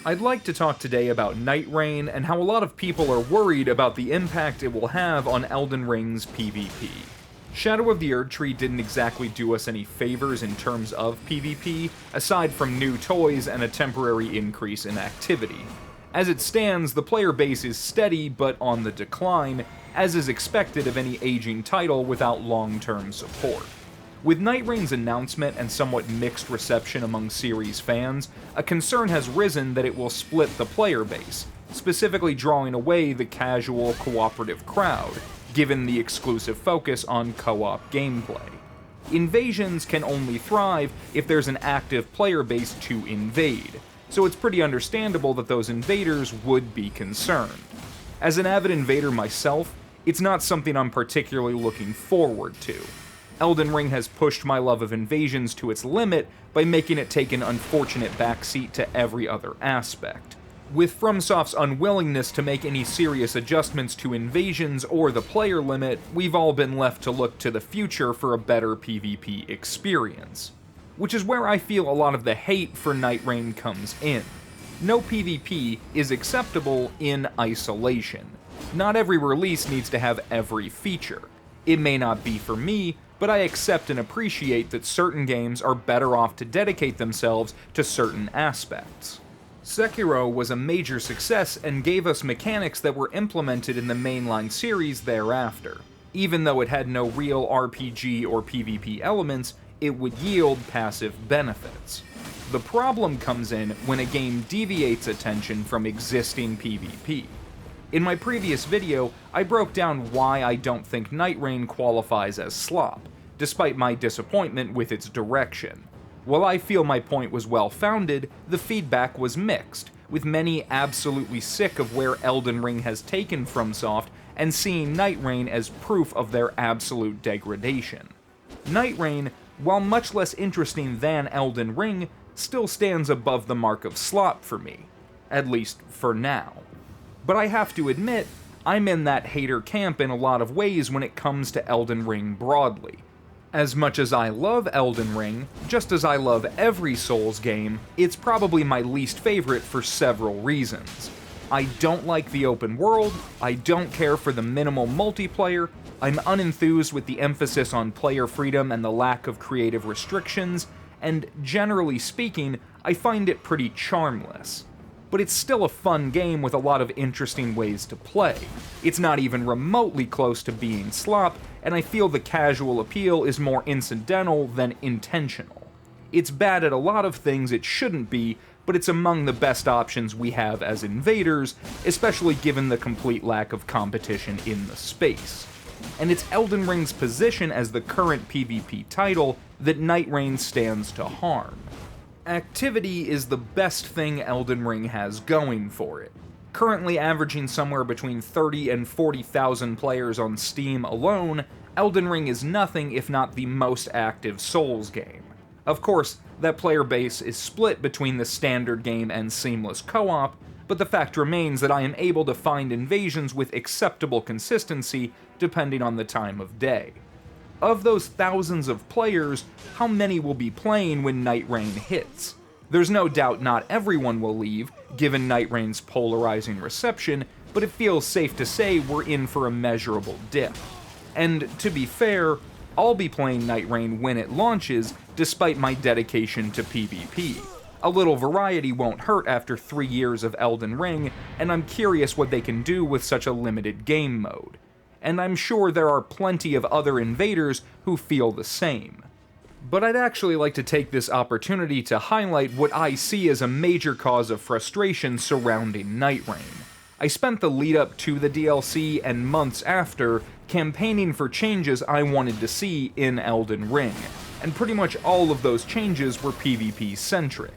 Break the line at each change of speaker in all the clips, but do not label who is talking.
I'd like to talk today about Nightreign and how a lot of people are worried about the impact it will have on Elden Ring's PvP. Shadow of the Erdtree didn't exactly do us any favors in terms of PvP, aside from new toys and a temporary increase in activity. As it stands, the player base is steady but on the decline, as is expected of any aging title without long-term support. With Nightreign's announcement and somewhat mixed reception among series fans, a concern has risen that it will split the player base, specifically drawing away the casual, cooperative crowd, given the exclusive focus on co-op gameplay. Invasions can only thrive if there's an active player base to invade, so it's pretty understandable that those invaders would be concerned. As an avid invader myself, it's not something I'm particularly looking forward to. Elden Ring has pushed my love of invasions to its limit by making it take an unfortunate backseat to every other aspect. With Fromsoft's unwillingness to make any serious adjustments to invasions or the player limit, we've all been left to look to the future for a better PvP experience. Which is where I feel a lot of the hate for Nightreign comes in. No PvP is acceptable in isolation. Not every release needs to have every feature. It may not be for me, but I accept and appreciate that certain games are better off to dedicate themselves to certain aspects. Sekiro was a major success and gave us mechanics that were implemented in the mainline series thereafter. Even though it had no real RPG or PvP elements, it would yield passive benefits. The problem comes in when a game deviates attention from existing PvP. In my previous video, I broke down why I don't think Nightreign qualifies as slop, despite my disappointment with its direction. While I feel my point was well-founded, the feedback was mixed, with many absolutely sick of where Elden Ring has taken Fromsoft and seeing Nightreign as proof of their absolute degradation. Nightreign, while much less interesting than Elden Ring, still stands above the mark of slop for me, at least for now. But I have to admit, I'm in that hater camp in a lot of ways when it comes to Elden Ring broadly. As much as I love Elden Ring, just as I love every Souls game, it's probably my least favorite for several reasons. I don't like the open world, I don't care for the minimal multiplayer, I'm unenthused with the emphasis on player freedom and the lack of creative restrictions, and generally speaking, I find it pretty charmless. But it's still a fun game with a lot of interesting ways to play. It's not even remotely close to being slop, and I feel the casual appeal is more incidental than intentional. It's bad at a lot of things it shouldn't be, but it's among the best options we have as invaders, especially given the complete lack of competition in the space. And it's Elden Ring's position as the current PvP title that Nightreign stands to harm. Activity is the best thing Elden Ring has going for it. Currently averaging somewhere between 30 and 40,000 players on Steam alone, Elden Ring is nothing if not the most active Souls game. Of course, that player base is split between the standard game and seamless co-op, but the fact remains that I am able to find invasions with acceptable consistency depending on the time of day. Of those thousands of players, how many will be playing when Nightreign hits? There's no doubt not everyone will leave, given Nightreign's polarizing reception, but it feels safe to say we're in for a measurable dip. And to be fair, I'll be playing Nightreign when it launches, despite my dedication to PvP. A little variety won't hurt after 3 years of Elden Ring, and I'm curious what they can do with such a limited game mode. And I'm sure there are plenty of other invaders who feel the same. But I'd actually like to take this opportunity to highlight what I see as a major cause of frustration surrounding Nightreign. I spent the lead up to the DLC and months after campaigning for changes I wanted to see in Elden Ring, and pretty much all of those changes were PvP centric.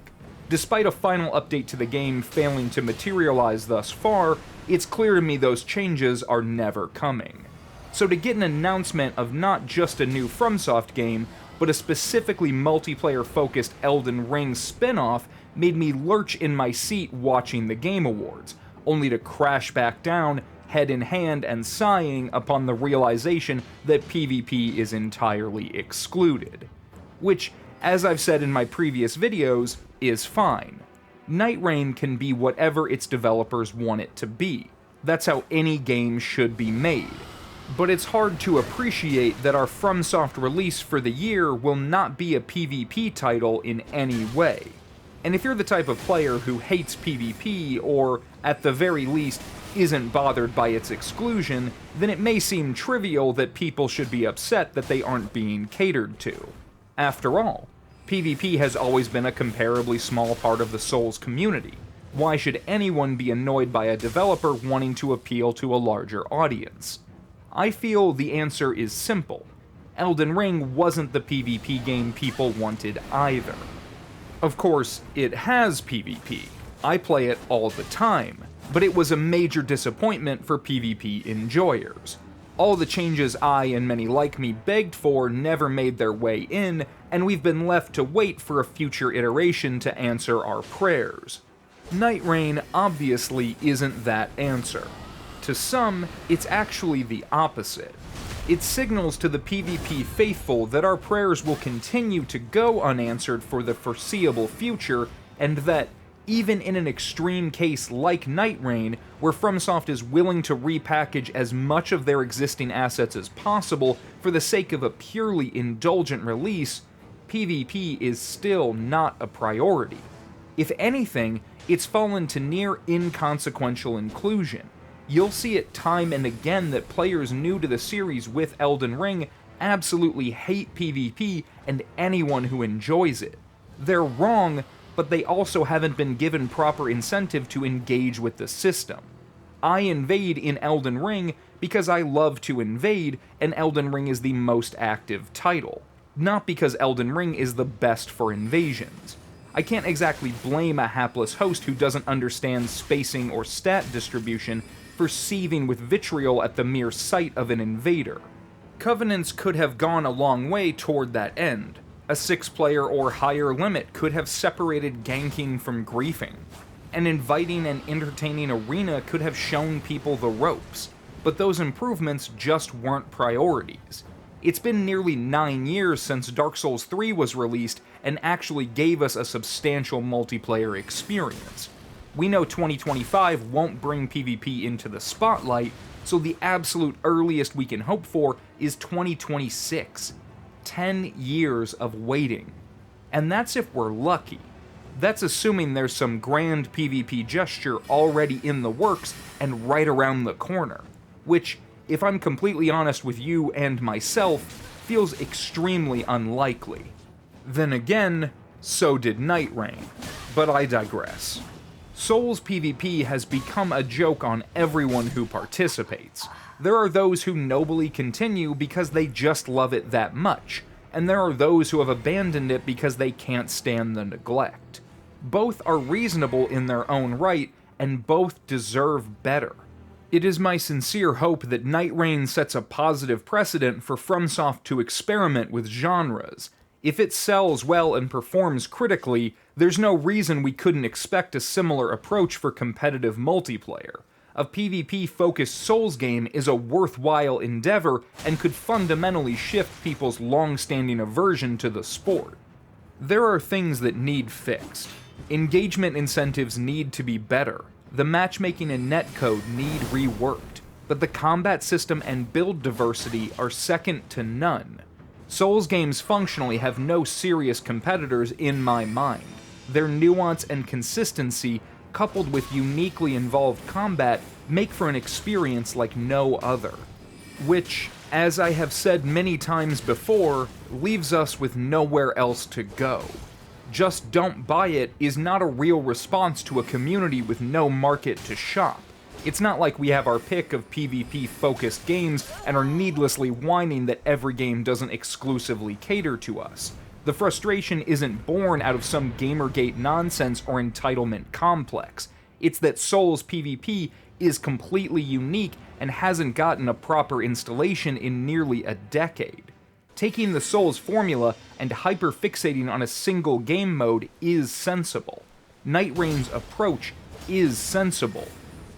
Despite a final update to the game failing to materialize thus far, it's clear to me those changes are never coming. So to get an announcement of not just a new Fromsoft game, but a specifically multiplayer-focused Elden Ring spin-off made me lurch in my seat watching the Game Awards, only to crash back down, head in hand and sighing upon the realization that PvP is entirely excluded. Which, as I've said in my previous videos, is fine. Nightreign can be whatever its developers want it to be. That's how any game should be made. But it's hard to appreciate that our Fromsoft release for the year will not be a PvP title in any way. And if you're the type of player who hates PvP, or, at the very least, isn't bothered by its exclusion, then it may seem trivial that people should be upset that they aren't being catered to. After all, PvP has always been a comparably small part of the Souls community. Why should anyone be annoyed by a developer wanting to appeal to a larger audience? I feel the answer is simple. Elden Ring wasn't the PvP game people wanted either. Of course, it has PvP. I play it all the time, but it was a major disappointment for PvP enjoyers. All the changes I and many like me begged for never made their way in, and we've been left to wait for a future iteration to answer our prayers. Nightreign obviously isn't that answer. To some, it's actually the opposite. It signals to the PvP faithful that our prayers will continue to go unanswered for the foreseeable future, and that, even in an extreme case like Nightreign, where Fromsoft is willing to repackage as much of their existing assets as possible for the sake of a purely indulgent release, PvP is still not a priority. If anything, it's fallen to near inconsequential inclusion. You'll see it time and again that players new to the series with Elden Ring absolutely hate PvP and anyone who enjoys it. They're wrong, but they also haven't been given proper incentive to engage with the system. I invade in Elden Ring because I love to invade, and Elden Ring is the most active title, not because Elden Ring is the best for invasions. I can't exactly blame a hapless host who doesn't understand spacing or stat distribution for seething with vitriol at the mere sight of an invader. Covenants could have gone a long way toward that end. A 6-player or higher limit could have separated ganking from griefing. An inviting and entertaining arena could have shown people the ropes, but those improvements just weren't priorities. It's been nearly 9 years since Dark Souls 3 was released and actually gave us a substantial multiplayer experience. We know 2025 won't bring PvP into the spotlight, so the absolute earliest we can hope for is 2026. 10 years of waiting. And that's if we're lucky. That's assuming there's some grand PvP gesture already in the works and right around the corner, which, if I'm completely honest with you and myself, feels extremely unlikely. Then again, so did Nightreign, but I digress. Souls PvP has become a joke on everyone who participates. There are those who nobly continue because they just love it that much, and there are those who have abandoned it because they can't stand the neglect. Both are reasonable in their own right, and both deserve better. It is my sincere hope that Nightreign sets a positive precedent for Fromsoft to experiment with genres. If it sells well and performs critically, there's no reason we couldn't expect a similar approach for competitive multiplayer. A PvP-focused Souls game is a worthwhile endeavor and could fundamentally shift people's long-standing aversion to the sport. There are things that need fixed. Engagement incentives need to be better. The matchmaking and netcode need reworked. But the combat system and build diversity are second to none. Souls games functionally have no serious competitors in my mind. Their nuance and consistency, coupled with uniquely involved combat, make for an experience like no other. Which, as I have said many times before, leaves us with nowhere else to go. Just don't buy it is not a real response to a community with no market to shop. It's not like we have our pick of PvP-focused games and are needlessly whining that every game doesn't exclusively cater to us. The frustration isn't born out of some Gamergate nonsense or entitlement complex. It's that Souls PvP is completely unique and hasn't gotten a proper installation in nearly a decade. Taking the Souls formula and hyper-fixating on a single game mode is sensible. Nightreign's approach is sensible.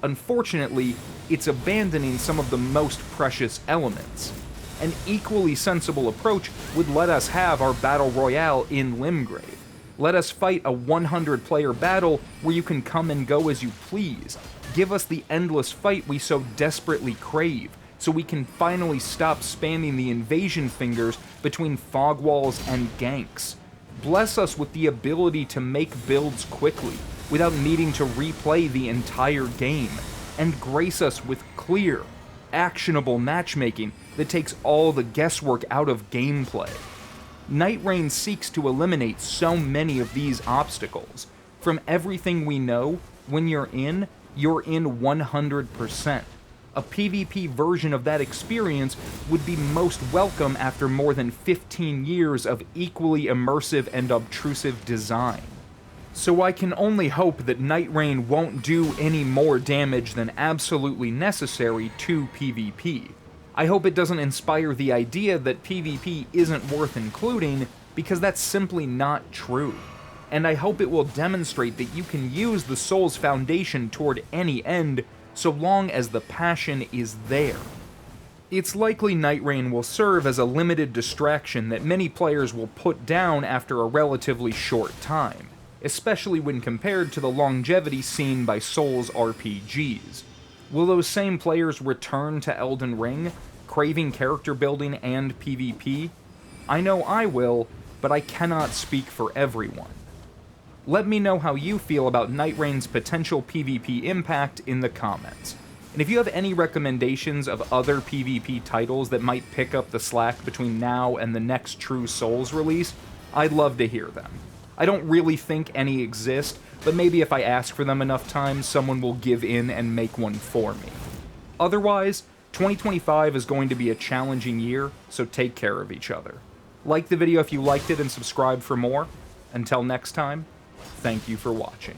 Unfortunately, it's abandoning some of the most precious elements. An equally sensible approach would let us have our battle royale in Limgrave. Let us fight a 100-player battle where you can come and go as you please. Give us the endless fight we so desperately crave, so we can finally stop spamming the invasion fingers between fog walls and ganks. Bless us with the ability to make builds quickly, without needing to replay the entire game, and grace us with clear, actionable matchmaking that takes all the guesswork out of gameplay. Nightreign seeks to eliminate so many of these obstacles. From everything we know, when you're in 100%. A PvP version of that experience would be most welcome after more than 15 years of equally immersive and obtrusive design. So I can only hope that Nightreign won't do any more damage than absolutely necessary to PvP. I hope it doesn't inspire the idea that PvP isn't worth including, because that's simply not true. And I hope it will demonstrate that you can use the Soul's foundation toward any end, so long as the passion is there. It's likely Nightreign will serve as a limited distraction that many players will put down after a relatively short time, especially when compared to the longevity seen by Souls RPGs. Will those same players return to Elden Ring, craving character building and PvP? I know I will, but I cannot speak for everyone. Let me know how you feel about Nightreign's potential PvP impact in the comments. And if you have any recommendations of other PvP titles that might pick up the slack between now and the next true Souls release, I'd love to hear them. I don't really think any exist, but maybe if I ask for them enough times, someone will give in and make one for me. Otherwise, 2025 is going to be a challenging year, so take care of each other. Like the video if you liked it and subscribe for more. Until next time, thank you for watching.